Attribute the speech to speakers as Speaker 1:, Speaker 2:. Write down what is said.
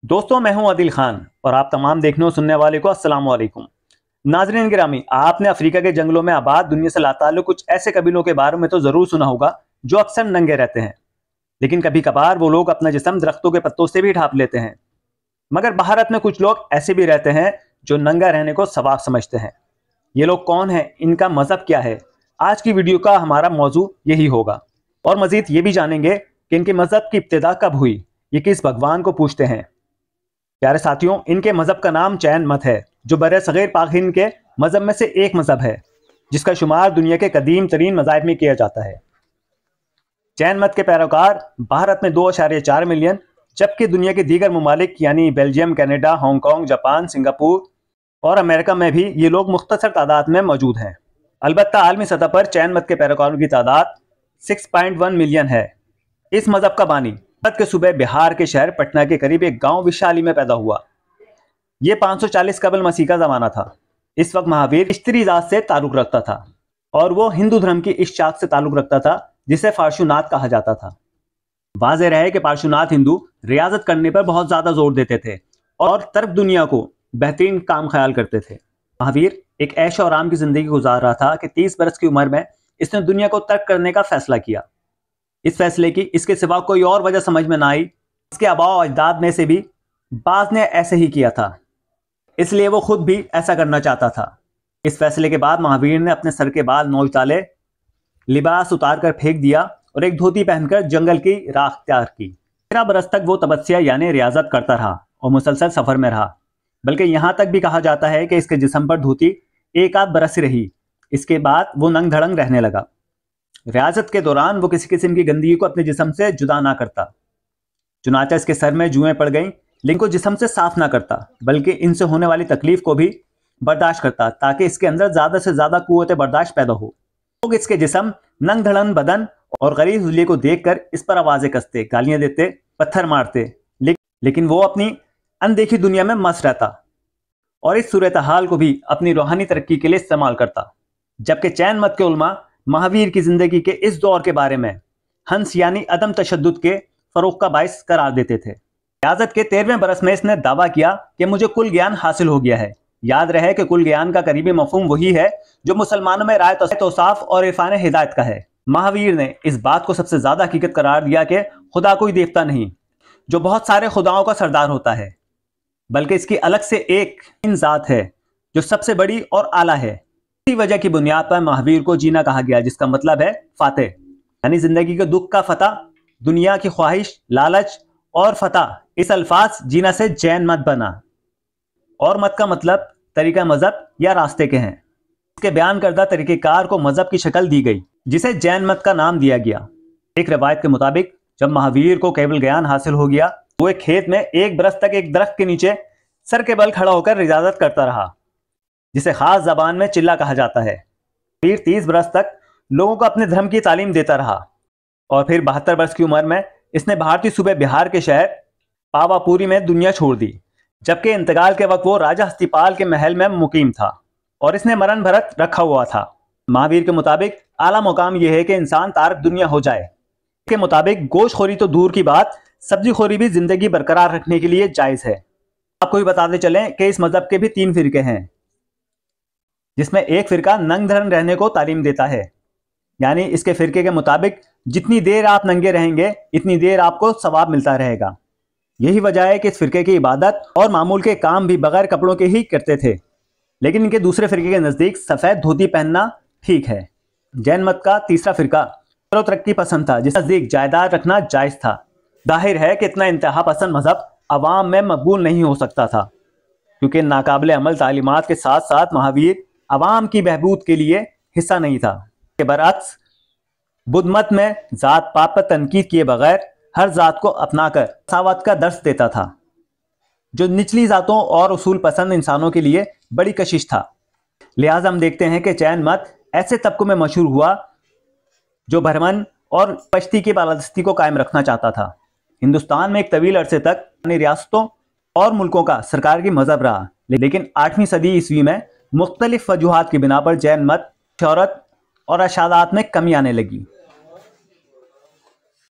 Speaker 1: दोस्तों, मैं हूं आदिल खान और आप तमाम देखने और सुनने वाले को अस्सलाम वालेकुम। नाज़रीन गिरामी, आपने अफ्रीका के जंगलों में आबाद दुनिया से लाताल्लुक़ कुछ ऐसे कबीलों के बारे में तो ज़रूर सुना होगा जो अक्सर नंगे रहते हैं, लेकिन कभी कभार वो लोग अपना जिस्म दरख्तों के पत्तों से भी ढांप लेते हैं। मगर भारत में कुछ लोग ऐसे भी रहते हैं जो नंगा रहने को सवाब समझते हैं। ये लोग कौन हैं, इनका मज़हब क्या है? आज की वीडियो का हमारा मौजू यही होगा। और मज़ीद ये भी जानेंगे कि इनके मज़हब की इब्तिदा कब हुई, ये किस भगवान को पूछते हैं। प्यारे साथियों, इनके मज़हब का नाम जैन मत है, जो बरे-सग़ीर पाक हिंद के मज़हब में से एक मज़हब है, जिसका शुमार दुनिया के कदीम तरीन मज़ाहिब में किया जाता है। जैन मत के पैरोकार भारत में 2.4 मिलियन, जबकि दुनिया के दीगर ममालिक यानी Belgium, Canada, Hong Kong, Japan, Singapore और अमेरिका में भी ये लोग मुख्तसर तादाद में मौजूद हैं। अलबत्ता आलमी सतह पर जैन मत के पैरोकारों की तादाद 6.1 मिलियन है। इस मज़हब का बानी भारत के सूबे बिहार के शहर पटना के करीब एक गांव विशाली में पैदा हुआ। ये 540 कबल मसीह का ज़माना था। इस वक्त महावीर इश्तरी जात से ताल्लुक़ रखता था और वो हिंदू धर्म की इस शाख से ताल्लुक़ रखता था जिसे पार्श्वनाथ कहा जाता था। वाज़ेह रहे कि पार्श्वनाथ हिंदू रियाजत करने पर बहुत ज़्यादा जोर देते थे और तर्क दुनिया को बेहतरीन काम ख्याल करते थे। महावीर एक ऐश और आराम की ज़िंदगी गुजार रहा था कि 30 बरस की उम्र में इसने दुनिया को तर्क करने का फैसला किया। इस फैसले की इसके सिवा कोई और वजह समझ में ना आई। इसके आबाओ अजदाद में से भी बाज़ ने ऐसे ही किया था, इसलिए वो खुद भी ऐसा करना चाहता था। इस फैसले के बाद महावीर ने अपने सर के बाल नोच डाले, लिबास उतार कर फेंक दिया और एक धोती पहनकर जंगल की राह अख्तियार की। 13 बरस तक वो तपस्या यानी रियाजत करता रहा और मुसलसल सफ़र में रहा। बल्कि यहाँ तक भी कहा जाता है कि इसके जिस्म पर धोती एक आध बरस रही। इसके बाद वो नंग धड़ंग रहने लगा। रियाजत के दौरान वो किसी किस्म की गंदगी को अपने जिस्म से जुदा ना करता। चुनाचा इसके सर में जुएं पड़ गईं, लेकिन को जिस्म से साफ ना करता, बल्कि इनसे होने वाली तकलीफ को भी बर्दाश्त करता, ताकि इसके अंदर ज़्यादा से ज़्यादा कुव्वत बर्दाश्त पैदा हो। लोग इसके जिस्म, नंग धड़ंग बदन और गरीब हुलिये को देखकर इस पर आवाज़ें कसते, गालियाँ देते, पत्थर मारते, लेकिन वो अपनी अनदेखी दुनिया में मस्त रहता और इस सूरत हाल को भी अपनी रूहानी तरक्की के लिए इस्तेमाल करता। जबकि जैन मत के उलमा महावीर की जिंदगी के इस दौर के बारे में हंस यानी अदम तशद्दुद के फरोग का बाइस करार देते थे। रियाजत के 13वें बरस में इसने दावा किया कि मुझे कुल ज्ञान हासिल हो गया है। याद रहे कि कुल ज्ञान का करीबी मफहूम वही है जो मुसलमानों में राय तौसाफ और इरफान हिदायत का है। महावीर ने इस बात को सबसे ज्यादा हकीकत करार दिया कि खुदा कोई देवता नहीं जो बहुत सारे खुदाओं का सरदार होता है, बल्कि इसकी अलग से एक ज़ात है जो सबसे बड़ी और आला है। इसी वजह की बुनियाद पर महावीर को जीना कहा गया, जिसका मतलब है फातेह, यानी जिंदगी के दुख का फतह, दुनिया की ख्वाहिश, लालच और फतह। इस अल्फाज जीना से जैन मत बना और मत का मतलब तरीका मजहब या रास्ते के हैं। इसके बयान करदा तरीक़ेकार को मजहब की शक्ल दी गई, जिसे जैन मत का नाम दिया गया। एक रवायत के मुताबिक जब महावीर को केवल ज्ञान हासिल हो गया, वो एक खेत में 1 बरस तक एक दरख्त के नीचे सर के बल खड़ा होकर रियाजत करता रहा, जिसे खास जबान में चिल्ला कहा जाता है। फिर 30 बरस तक लोगों को अपने धर्म की तालीम देता रहा और फिर 72 बरस की उम्र में इसने भारतीय सूबे बिहार के शहर पावापुरी में दुनिया छोड़ दी। जबकि इंतकाल के वक्त वो राजा हस्तिपाल के महल में मुकीम था और इसने मरण भरत रखा हुआ था। महावीर के मुताबिक आला मुकाम यह है कि इंसान तारक दुनिया हो जाए। इसके मुताबिक गोश्तखोरी तो दूर की बात, सब्जी खोरी भी जिंदगी बरकरार रखने के लिए जायज़ है। आपको भी बताते चलें कि इस मजहब के भी 3 फिरके हैं, जिसमें एक फिरका नंग धड़ंग रहने को तालीम देता है, यानी इसके फिरके के मुताबिक जितनी देर आप नंगे रहेंगे इतनी देर आपको सवाब मिलता रहेगा। यही वजह है कि इस फिरके की इबादत और मामूल के काम भी बगैर कपड़ों के ही करते थे। लेकिन इनके दूसरे फिरके के नज़दीक सफ़ेद धोती पहनना ठीक है। जैन मत का तीसरा फिरका तरक्की पसंद था, जिस नज़दीक जायदाद रखना जायज़ था। जाहिर है कि इतना इंतहा पसंद मजहब अवाम में मकबूल नहीं हो सकता था, क्योंकि नाकाबिल अमल तालीमात के साथ साथ महावीर अवाम की बहबूद के लिए हिस्सा नहीं था। के बरअक्स बुद्ध मत में ज़ात पात पर तनकीद किए बगैर हर ज़ात को अपनाकर मसावत का दर्स देता था, जो निचली ज़ातों और उसूल पसंद इंसानों के लिए बड़ी कशिश था। लिहाजा हम देखते हैं कि जैन मत ऐसे तबकों में मशहूर हुआ जो भरमन और पश्ती की बालादस्ती को कायम रखना चाहता था। हिंदुस्तान में एक तवील अरसे तक रियासतों और मुल्कों का सरकार की मजहब रहा, लेकिन 8वीं सदी ईस्वी में मुख्तलिफ वजूहात की बिना पर जैन मत शहरत और अशादात में कमी आने लगी।